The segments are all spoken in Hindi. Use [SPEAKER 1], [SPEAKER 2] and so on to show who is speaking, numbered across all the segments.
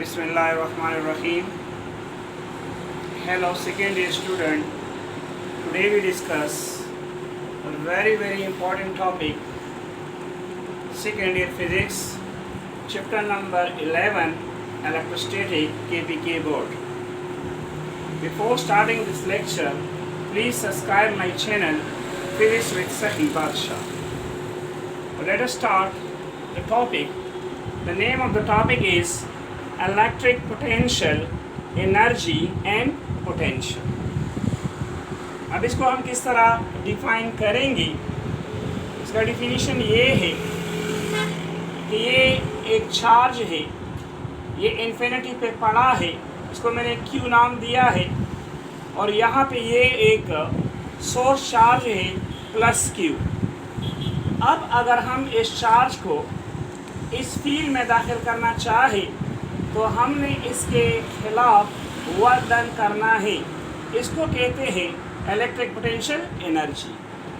[SPEAKER 1] Bismillahirrahmanirrahim. Hello second year student. Today we discuss a very important topic, second year physics, chapter number 11, electrostatic KPK board. Before starting this lecture, please subscribe my channel Physics with Sahi Badsha. Let us start the topic. The name of the topic is electric potential, energy and potential. अब इसको हम किस तरह डिफाइन करेंगे? इसका डिफिनीशन ये है कि ये एक चार्ज है, ये इन्फिनिटी पे पड़ा है, इसको मैंने Q नाम दिया है, और यहाँ पे ये एक सोर्स चार्ज है प्लस Q. अब अगर हम इस चार्ज को इस फील्ड में दाखिल करना चाहे तो हमने इसके खिलाफ वर्क डन करना है. इसको कहते हैं इलेक्ट्रिक पोटेंशियल एनर्जी.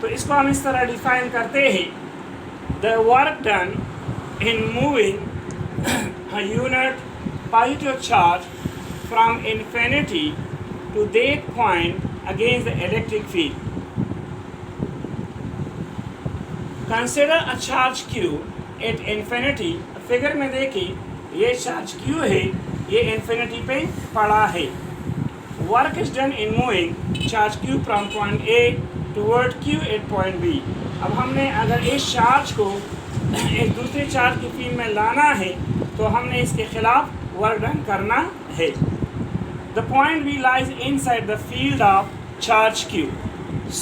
[SPEAKER 1] तो इसको हम इस तरह डिफाइन करते हैं, the work done in moving a unit positive charge from infinity to that point against the electric field. Consider a charge Q at infinity. Figure में देखिए, ये चार्ज Q है, ये इन्फिनिटी पे पड़ा है. Work is done in moving charge Q from point A toward Q at point B. अब हमने अगर इस चार्ज को एक दूसरे चार्ज की फील्ड में लाना है तो हमने इसके खिलाफ वर्क डन करना है. The point B lies inside the field of charge Q.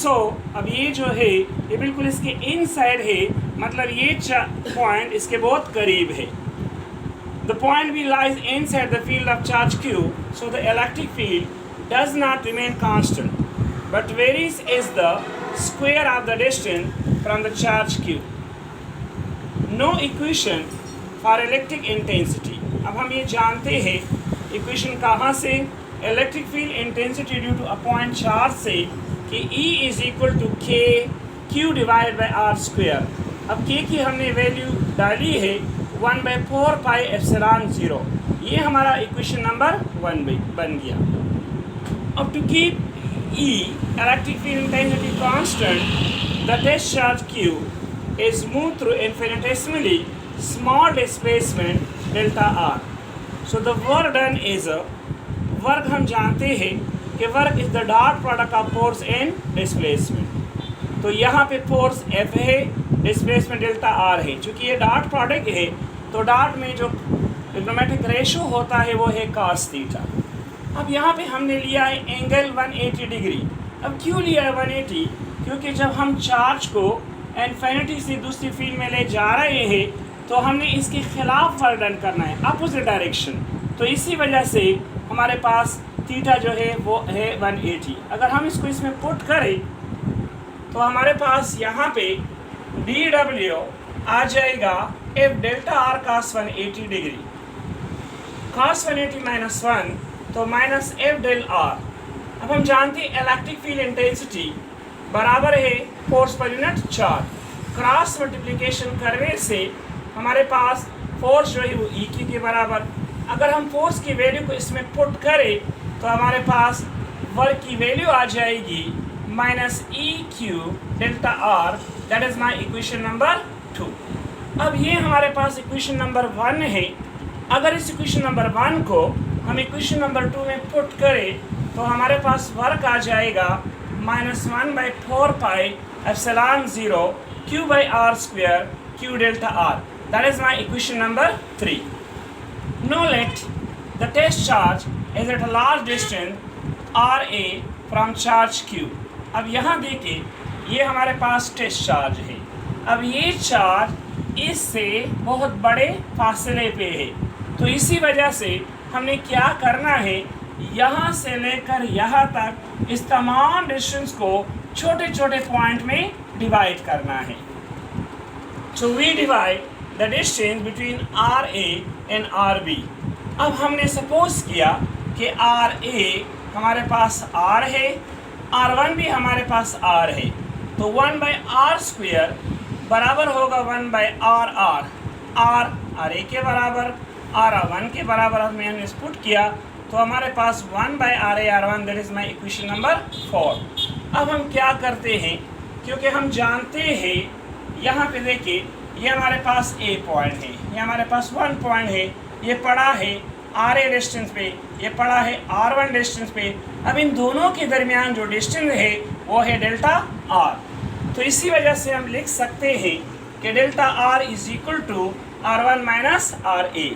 [SPEAKER 1] सो अब ये जो है ये बिल्कुल इसके इनसाइड है, मतलब ये पॉइंट इसके बहुत करीब है. The point B lies inside the field of charge Q, so the electric field does not remain constant, but varies as the square of the distance from the charge Q. No equation for electric intensity. अब हम ये जानते हैं इक्वेशन कहाँ से, electric field intensity due to a point charge से कि E is equal to K Q divided by R square. अब K की हमने वैल्यू डाली है 1/4 पाई एप्सिलॉन 0. ये हमारा इक्वेशन नंबर 1 बन गया. अब to keep E electric field intensity constant, the test charge Q is moved through infinitesimally small displacement delta R. So the work done is work हम जानते हैं कि work is the dot product of force and displacement. तो यहाँ पे फोर्स F है, डिस्प्लेसमेंट डेल्टा R है. चूँकि ये डॉट प्रोडक्ट है तो डॉट में जो ट्रिग्नोमेट्रिक रेशो होता है वो है cos थीटा. अब यहाँ पे हमने लिया है एंगल 180 डिग्री. अब क्यों लिया है 180? क्योंकि जब हम चार्ज को इन्फिनिटी से दूसरी फील्ड में ले जा रहे हैं तो हमने इसके खिलाफ वर्क डन करना है, अपोजिट डायरेक्शन. तो इसी वजह से हमारे पास थीटा जो है वो है 180. अगर हम इसको इसमें पुट करें तो हमारे पास यहाँ पे dW आ जाएगा F delta R cos 180 degree. cos 180 minus 1 तो माइनस F डेल R. अब हम जानते हैं इलेक्ट्रिक फील्ड इंटेंसिटी बराबर है force per unit charge. Cross multiplication करने से हमारे पास फोर्स जो है वो EQ के बराबर. अगर हम फोर्स की वैल्यू को इसमें पुट करें तो हमारे पास वर्क की वैल्यू आ जाएगी minus EQ delta R. That is my equation number 2. अब ये हमारे पास इक्वेशन नंबर 1 है. अगर इस इक्वेशन नंबर 1 को हम इक्वेशन नंबर 2 में पुट करें तो हमारे पास वर्क आ जाएगा minus 1/4 pi epsilon 0 Q by R square Q delta R. That is my equation number 3. Now let the test charge is at a large distance RA from charge Q. अब यहाँ देखिए, ये हमारे पास टेस्ट चार्ज है. अब ये चार्ज इससे बहुत बड़े फासले पे है, तो इसी वजह से हमने क्या करना है, यहाँ से लेकर यहाँ तक इस तमाम डिस्टेंस को छोटे छोटे पॉइंट में डिवाइड करना है. So we divide the distance between RA and RB. अब हमने सपोज किया कि RA हमारे पास R है, R1 भी हमारे पास R है, तो 1/R स्क्वायर बराबर होगा 1/R. R RA के बराबर, R1 के बराबर हमने पुट किया तो हमारे पास 1/RA/R1 that is my equation number 4। अब हम क्या करते हैं, क्योंकि हम जानते हैं यहाँ पे देखिए ये हमारे पास A पॉइंट है, ये हमारे पास 1 पॉइंट है, ये पड़ा है RA डिस्टेंस पे, ये पड़ा है R1 डिस्टेंस पे। अब इन दोनों के दरमियान जो डिस्टेंस है वो है डेल्टा R। तो इसी वजह से हम लिख सकते हैं कि delta R is equal to R1 minus RA।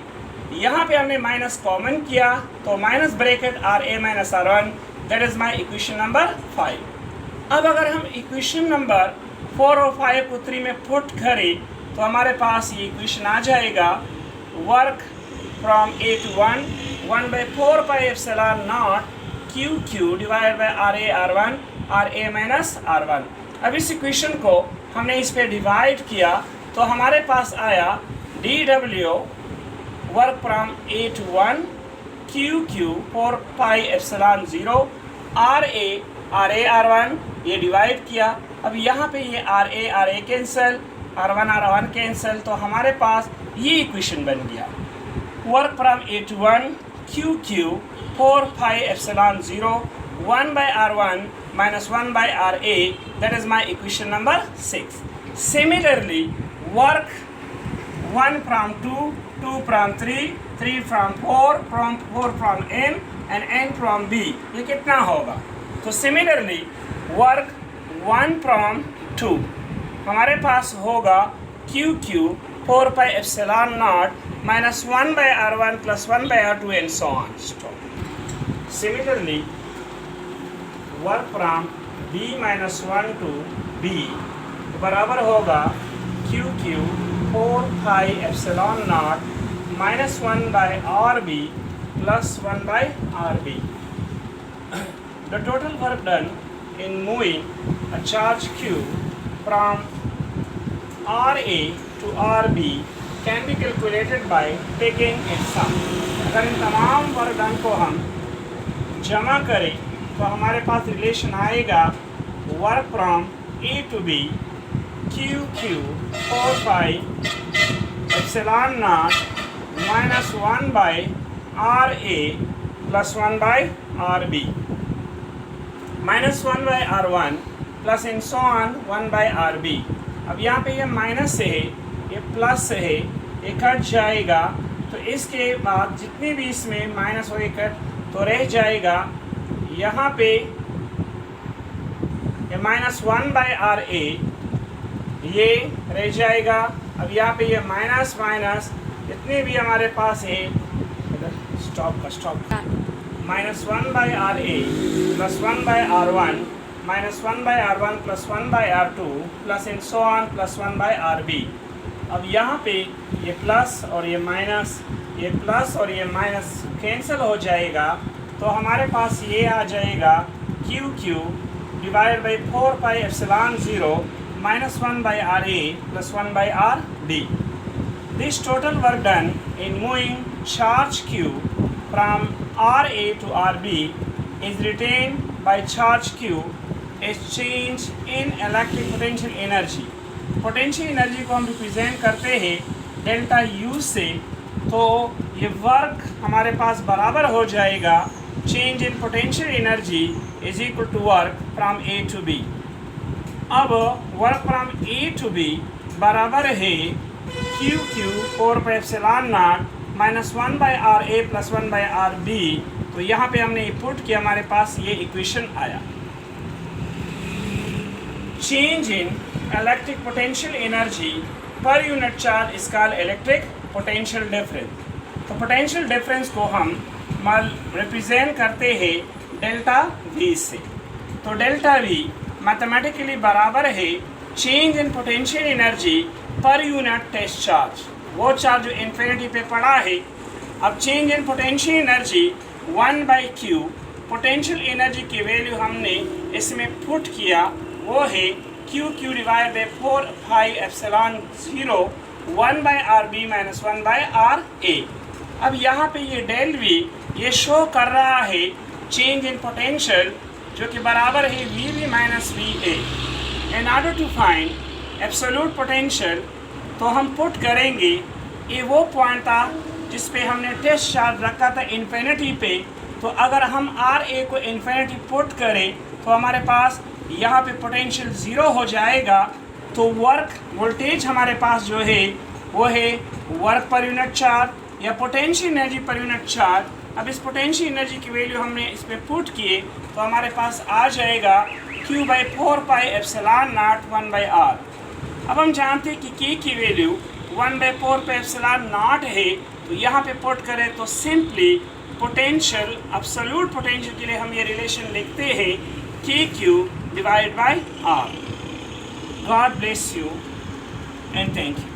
[SPEAKER 1] यहाँ पे हमने माइनस कॉमन किया तो minus bracket RA minus R1 that is my equation number 5। अब अगर हम इक्वेशन नंबर 4 और 5 को 3 में पुट करें तो हमारे पास ये इक्वेशन आ जाएगा, work from A to 1 by 4πε0 QQ divide by RA/R1 RA minus R1। अब इस इक्वेशन को हमने इस पे डिवाइड किया तो हमारे पास आया dW work from A to 1 QQ 4πε0 RA/R1 ये डिवाइड किया। अब यहाँ पे ये RA कैंसिल, R1 कैंसिल, तो हमारे पास ये इक्वेशन बन गया, work from A to 1 QQ 4πε0 1/R1 minus 1/RA that is my equation number 6. Similarly, work 1 from 2, 2 from 3, 3 from 4 from N and N from B। ये कितना होगा? तो similarly work 1 from 2 हमारे पास होगा QQ 4πε0 minus 1/R1 plus 1/R2 and so on. Similarly, work from B minus 1 to B बराबर होगा QQ 4πε0 minus 1/RB plus 1/RB. The total work done in moving a charge Q from RA to RB can be calculated by taking its sum। अगर इन तमाम वर्क डन को हम जमा करें तो हमारे पास रिलेशन आएगा work from A to B QQ 4πε0 minus 1/RA plus 1/RB minus 1/R1 plus and so on 1/RB। अब यहाँ पे ये माइनस से है, ये प्लस से है, ये कट जाएगा तो इसके बाद जितनी भी इसमें माइनस हो कट तो रह जाएगा यहाँ पे ये माइनस 1/RA ये रह जाएगा। अब यहाँ पे ये माइनस माइनस जितने भी हमारे पास है stop minus 1/RA plus 1/R1 minus 1/R1 plus 1/R2 plus and so on plus 1/RB। अब यहाँ पे ये प्लस और ये माइनस, ये प्लस और ये माइनस कैंसिल हो जाएगा तो हमारे पास ये आ जाएगा QQ divide by 4πε0 minus 1/RA plus 1/RB। This total work done in moving charge Q from RA to RB is retained by charge Q as change in electric potential energy। Potential energy को हम रिप्रेजेंट करते हैं डेल्टा U से, तो ये वर्क हमारे पास बराबर हो जाएगा change in potential energy is equal to work from A to B। अब work from A to B बराबर है QQ 4πε0 minus 1/RA plus 1/RB। तो यहाँ पे हमने पुट किया, हमारे पास ये इक्वेशन आया। Change in electric potential energy per unit charge is called electric potential difference. तो पोटेंशियल डिफरेंस को हम रिप्रेजेंट करते हैं डेल्टा V से। तो डेल्टा V मैथमेटिकली बराबर है change in potential energy per unit test charge, वो चार्ज जो इन्फिनिटी पे पड़ा है। अब change in potential energy 1/Q, potential energy की वैल्यू हमने इसमें पुट किया, वो है QQ divide by 4πε0 1/RB minus 1/RA। अब यहाँ पे ये डेल V ये शो कर रहा है चेंज इन पोटेंशियल जो कि बराबर है VB माइनस VA। In order to find absolute potential तो हम पुट करेंगे, ये वो पॉइंट था जिस पे हमने टेस्ट चार्ज रखा था इन्फिनिटी पे, तो अगर हम आर ए को इन्फिनिटी पुट करें तो हमारे पास यहाँ पे पोटेंशियल ज़ीरो हो जाएगा। तो वर्क वोल्टेज हमारे पास जो है वो है वर्क पर यूनिट चार्ज या potential energy per unit charge. अब इस पोटेंशियल एनर्जी की वैल्यू हमने इस पर पुट किए तो हमारे पास आ जाएगा Q/4πε0 1/r। अब हम जानते हैं कि K की वैल्यू 1/4πε0 है, तो यहाँ पे पुट करें तो सिंपली पोटेंशियल एब्सोल्यूट पोटेंशियल के लिए हम ये रिलेशन लिखते हैं KQ/R। God bless you and thank you.